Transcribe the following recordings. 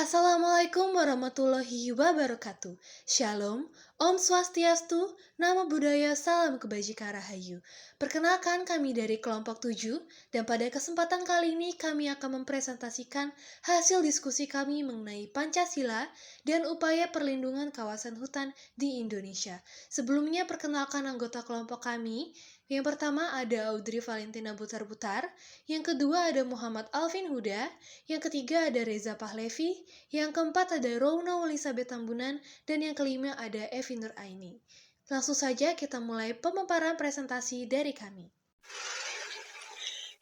Assalamualaikum warahmatullahi wabarakatuh. Shalom, Om Swastiastu, Namo Buddhaya, Salam Kebajikan Rahayu. Perkenalkan kami dari kelompok 7 dan pada kesempatan kali ini kami akan mempresentasikan hasil diskusi kami mengenai Pancasila dan upaya perlindungan kawasan hutan di Indonesia. Sebelumnya perkenalkan anggota kelompok kami. Yang pertama ada Audrey Valentina Butar-Butar, yang kedua ada Muhammad Alvin Huda, yang ketiga ada Reza Pahlevi, yang keempat ada Rowna Elisabeth Tambunan, dan yang kelima ada Evi Nur Aini. Langsung saja kita mulai pemaparan presentasi dari kami.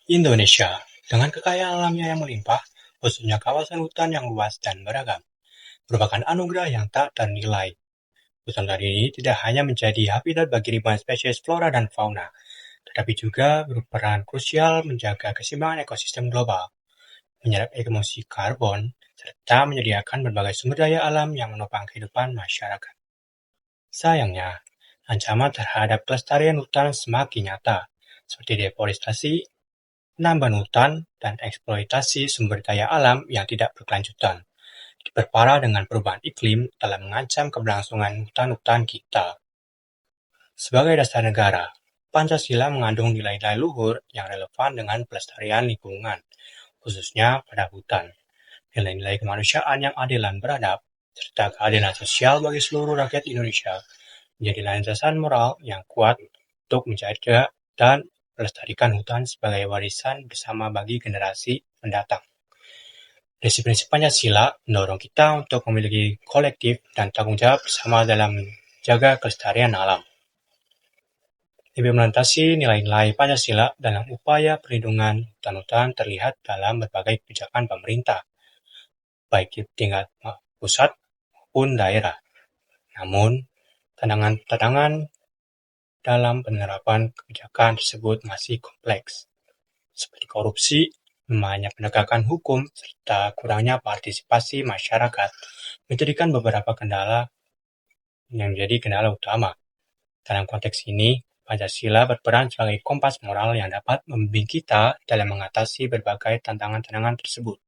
Indonesia, dengan kekayaan alamnya yang melimpah, khususnya kawasan hutan yang luas dan beragam, merupakan anugerah yang tak ternilai. Hutan ini tidak hanya menjadi habitat bagi ribuan spesies flora dan fauna, tetapi juga berperan krusial menjaga keseimbangan ekosistem global, menyerap emisi karbon, serta menyediakan berbagai sumber daya alam yang menopang kehidupan masyarakat. Sayangnya, ancaman terhadap kelestarian hutan semakin nyata, seperti deforestasi, penambahan hutan, dan eksploitasi sumber daya alam yang tidak berkelanjutan, diperparah dengan perubahan iklim dalam mengancam keberlangsungan hutan-hutan kita. Sebagai dasar negara, Pancasila mengandung nilai-nilai luhur yang relevan dengan pelestarian lingkungan, khususnya pada hutan. Nilai-nilai kemanusiaan yang adil dan beradab, serta keadilan sosial bagi seluruh rakyat Indonesia, menjadi landasan moral yang kuat untuk menjaga dan melestarikan hutan sebagai warisan bersama bagi generasi mendatang. Prinsip-prinsip Pancasila mendorong kita untuk memiliki kolektif dan tanggung jawab bersama dalam menjaga kelestarian alam. Implementasi nilai-nilai Pancasila dalam upaya perlindungan hutan-hutan terlihat dalam berbagai kebijakan pemerintah, baik di tingkat pusat maupun daerah. Namun, tantangan dalam penerapan kebijakan tersebut masih kompleks, seperti korupsi, lemahnya penegakan hukum, serta kurangnya partisipasi masyarakat menjadikan beberapa kendala yang menjadi kendala utama. Dalam konteks ini, Pancasila berperan sebagai kompas moral yang dapat membimbing kita dalam mengatasi berbagai tantangan-tantangan tersebut.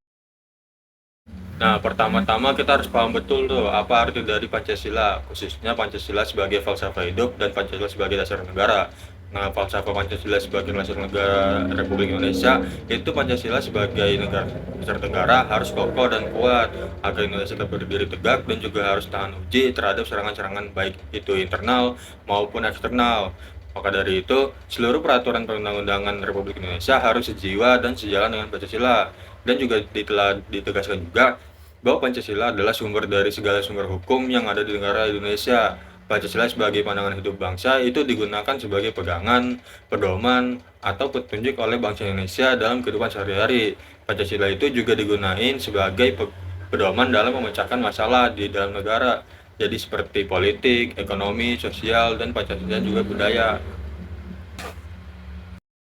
Nah, pertama-tama kita harus paham betul tuh apa arti dari Pancasila, khususnya Pancasila sebagai falsafah hidup dan Pancasila sebagai dasar negara. Nah, falsafah Pancasila sebagai dasar negara Republik Indonesia itu Pancasila sebagai negara dasar negara harus kokoh dan kuat agar Indonesia tetap berdiri tegak dan juga harus tahan uji terhadap serangan-serangan baik itu internal maupun eksternal. Maka dari itu, seluruh peraturan perundang-undangan Republik Indonesia harus sejiwa dan sejalan dengan Pancasila. Dan juga telah ditegaskan juga bahwa Pancasila adalah sumber dari segala sumber hukum yang ada di negara Indonesia. Pancasila sebagai pandangan hidup bangsa itu digunakan sebagai pegangan, pedoman, atau petunjuk oleh bangsa Indonesia dalam kehidupan sehari-hari. Pancasila itu juga digunakan sebagai pedoman dalam memecahkan masalah di dalam negara. Jadi seperti politik, ekonomi, sosial, dan Pancasila juga budaya.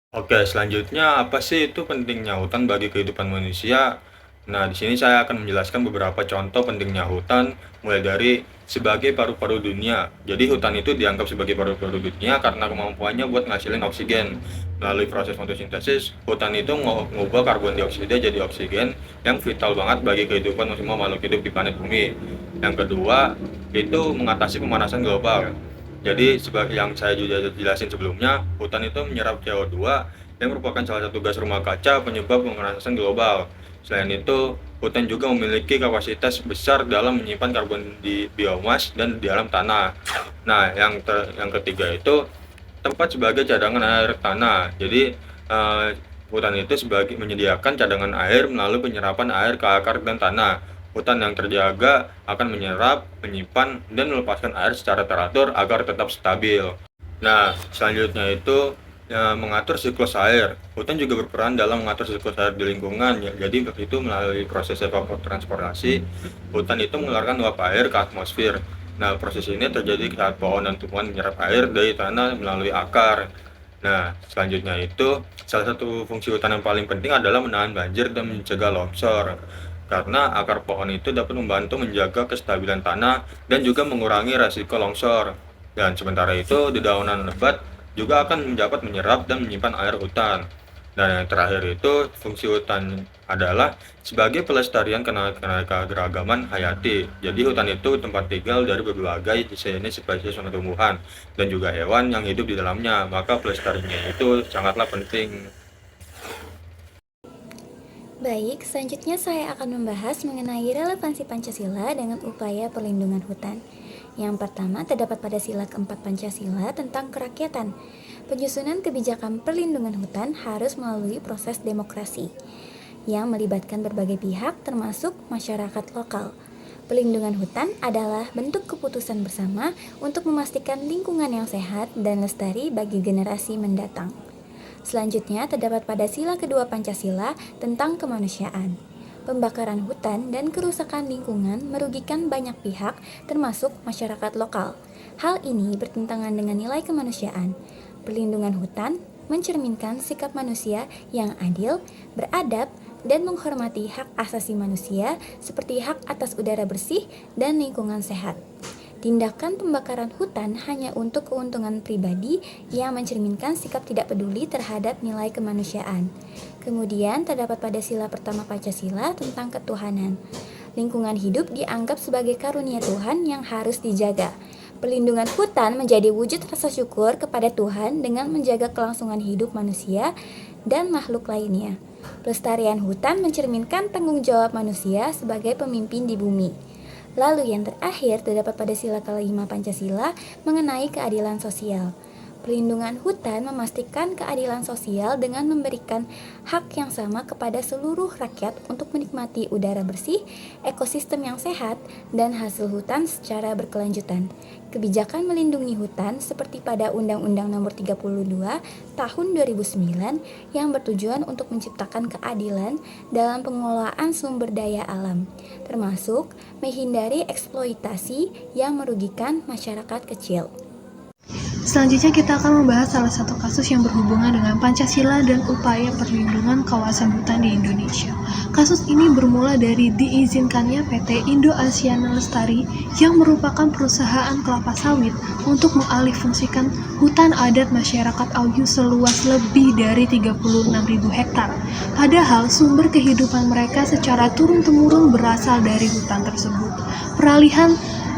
Oke, selanjutnya apa sih itu pentingnya hutan bagi kehidupan manusia? Nah, di sini saya akan menjelaskan beberapa contoh pentingnya hutan, mulai dari sebagai paru-paru dunia. Jadi hutan itu dianggap sebagai paru-paru dunia karena kemampuannya buat ngasilin oksigen. Melalui proses fotosintesis, hutan itu mengubah karbon dioksida jadi oksigen yang vital banget bagi kehidupan semua makhluk hidup di planet bumi. Yang kedua, itu mengatasi pemanasan global. Jadi sebagai yang saya juga jelasin sebelumnya, hutan itu menyerap CO2 yang merupakan salah satu gas rumah kaca penyebab pemanasan global. Selain itu, hutan juga memiliki kapasitas besar dalam menyimpan karbon di biomas dan di dalam tanah. Nah, yang ketiga itu tempat sebagai cadangan air tanah. Jadi hutan itu sebagai menyediakan cadangan air melalui penyerapan air ke akar dan tanah. Hutan yang terjaga akan menyerap, menyimpan, dan melepaskan air secara teratur agar tetap stabil. Nah, selanjutnya itu mengatur siklus air. Hutan juga berperan dalam mengatur siklus air di lingkungan. Ya. Jadi itu melalui proses evapotranspirasi, hutan itu mengeluarkan uap air ke atmosfer. Nah, proses ini terjadi saat pohon dan tumbuhan menyerap air dari tanah melalui akar. Nah, selanjutnya itu salah satu fungsi hutan yang paling penting adalah menahan banjir dan mencegah longsor. Karena akar pohon itu dapat membantu menjaga kestabilan tanah dan juga mengurangi resiko longsor. Dan sementara itu, dedaunan lebat juga akan dapat menyerap dan menyimpan air hutan. Dan yang terakhir itu fungsi hutan adalah sebagai pelestarian keanekaragaman hayati. Jadi hutan itu tempat tinggal dari berbagai jenis spesies tumbuhan dan juga hewan yang hidup di dalamnya. Maka pelestariannya itu sangatlah penting. Baik, selanjutnya saya akan membahas mengenai relevansi Pancasila dengan upaya perlindungan hutan. Yang pertama terdapat pada sila keempat Pancasila tentang kerakyatan. Penyusunan kebijakan perlindungan hutan harus melalui proses demokrasi yang melibatkan berbagai pihak termasuk masyarakat lokal. Pelindungan hutan adalah bentuk keputusan bersama untuk memastikan lingkungan yang sehat dan lestari bagi generasi mendatang. Selanjutnya terdapat pada sila kedua Pancasila tentang kemanusiaan. Pembakaran hutan dan kerusakan lingkungan merugikan banyak pihak termasuk masyarakat lokal. Hal ini bertentangan dengan nilai kemanusiaan. Perlindungan hutan mencerminkan sikap manusia yang adil, beradab, dan menghormati hak asasi manusia seperti hak atas udara bersih dan lingkungan sehat. Tindakan pembakaran hutan hanya untuk keuntungan pribadi yang mencerminkan sikap tidak peduli terhadap nilai kemanusiaan. Kemudian terdapat pada sila pertama Pancasila tentang ketuhanan. Lingkungan hidup dianggap sebagai karunia Tuhan yang harus dijaga. Perlindungan hutan menjadi wujud rasa syukur kepada Tuhan dengan menjaga kelangsungan hidup manusia dan makhluk lainnya. Pelestarian hutan mencerminkan tanggung jawab manusia sebagai pemimpin di bumi. Lalu yang terakhir terdapat pada sila kelima Pancasila mengenai keadilan sosial. Perlindungan hutan memastikan keadilan sosial dengan memberikan hak yang sama kepada seluruh rakyat untuk menikmati udara bersih, ekosistem yang sehat, dan hasil hutan secara berkelanjutan. Kebijakan melindungi hutan seperti pada Undang-Undang Nomor 32 Tahun 2009 yang bertujuan untuk menciptakan keadilan dalam pengelolaan sumber daya alam, termasuk menghindari eksploitasi yang merugikan masyarakat kecil. Selanjutnya kita akan membahas salah satu kasus yang berhubungan dengan Pancasila dan upaya perlindungan kawasan hutan di Indonesia. Kasus ini bermula dari diizinkannya PT Indo Asiana Lestari yang merupakan perusahaan kelapa sawit untuk mengalihfungsikan hutan adat masyarakat Auyu seluas lebih dari 36.000 hektar. Padahal sumber kehidupan mereka secara turun-temurun berasal dari hutan tersebut. Peralihan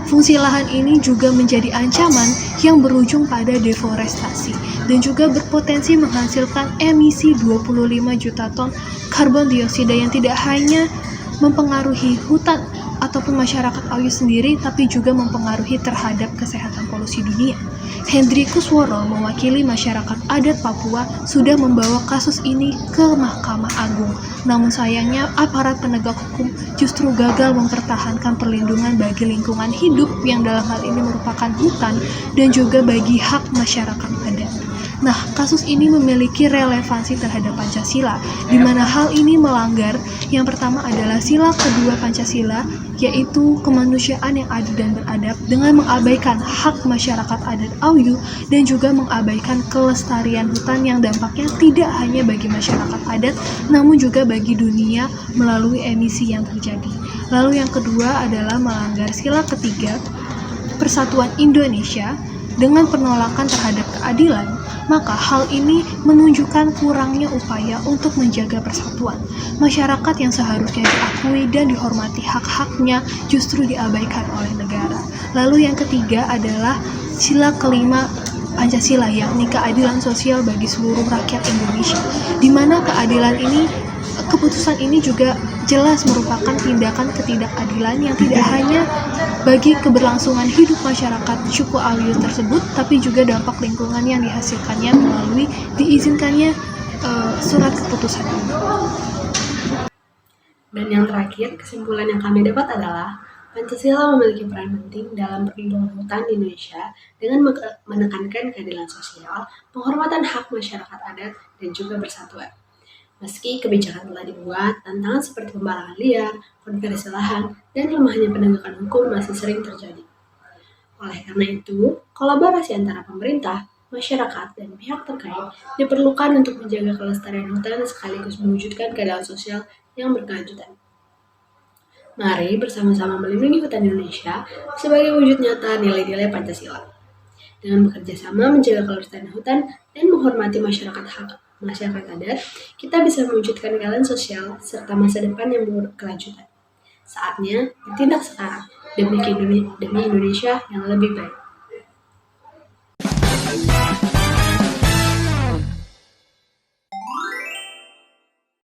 fungsi lahan ini juga menjadi ancaman yang berujung pada deforestasi dan juga berpotensi menghasilkan emisi 25 juta ton karbon dioksida yang tidak hanya mempengaruhi hutan ataupun masyarakat Auyu sendiri, tapi juga mempengaruhi terhadap kesehatan polusi dunia. Hendri Kusworo mewakili masyarakat adat Papua sudah membawa kasus ini ke Mahkamah Agung. Namun sayangnya aparat penegak hukum justru gagal mempertahankan perlindungan bagi lingkungan hidup yang dalam hal ini merupakan hutan dan juga bagi hak masyarakat adat. Nah, kasus ini memiliki relevansi terhadap Pancasila, di mana hal ini melanggar yang pertama adalah sila kedua Pancasila, yaitu kemanusiaan yang adil dan beradab dengan mengabaikan hak masyarakat adat Auyu dan juga mengabaikan kelestarian hutan yang dampaknya tidak hanya bagi masyarakat adat, namun juga bagi dunia melalui emisi yang terjadi. Lalu yang kedua adalah melanggar sila ketiga Persatuan Indonesia dengan penolakan terhadap keadilan. Maka hal ini menunjukkan kurangnya upaya untuk menjaga persatuan. Masyarakat yang seharusnya diakui dan dihormati hak-haknya justru diabaikan oleh negara. Lalu yang ketiga adalah sila kelima Pancasila, yakni keadilan sosial bagi seluruh rakyat Indonesia. Di mana keputusan ini juga jelas merupakan tindakan ketidakadilan yang tidak hanya bagi keberlangsungan hidup masyarakat suku Auyu tersebut, tapi juga dampak lingkungan yang dihasilkannya melalui diizinkannya surat keputusan ini. Dan yang terakhir, kesimpulan yang kami dapat adalah Pancasila memiliki peran penting dalam perlindungan hutan di Indonesia dengan menekankan keadilan sosial, penghormatan hak masyarakat adat, dan juga persatuan. Meski kebijakan telah dibuat, tantangan seperti pembarangan liar, konversi lahan, dan lemahnya penegakan hukum masih sering terjadi. Oleh karena itu, kolaborasi antara pemerintah, masyarakat, dan pihak terkait diperlukan untuk menjaga kelestarian hutan sekaligus mewujudkan keadilan sosial yang berkelanjutan. Mari bersama-sama melindungi hutan Indonesia sebagai wujud nyata nilai-nilai Pancasila. Dengan bekerja sama menjaga kelestarian hutan dan menghormati masyarakat masyarakat adat, kita bisa mewujudkan keadilan sosial serta masa depan yang berkelanjutan. Saatnya bertindak sekarang demi Indonesia yang lebih baik.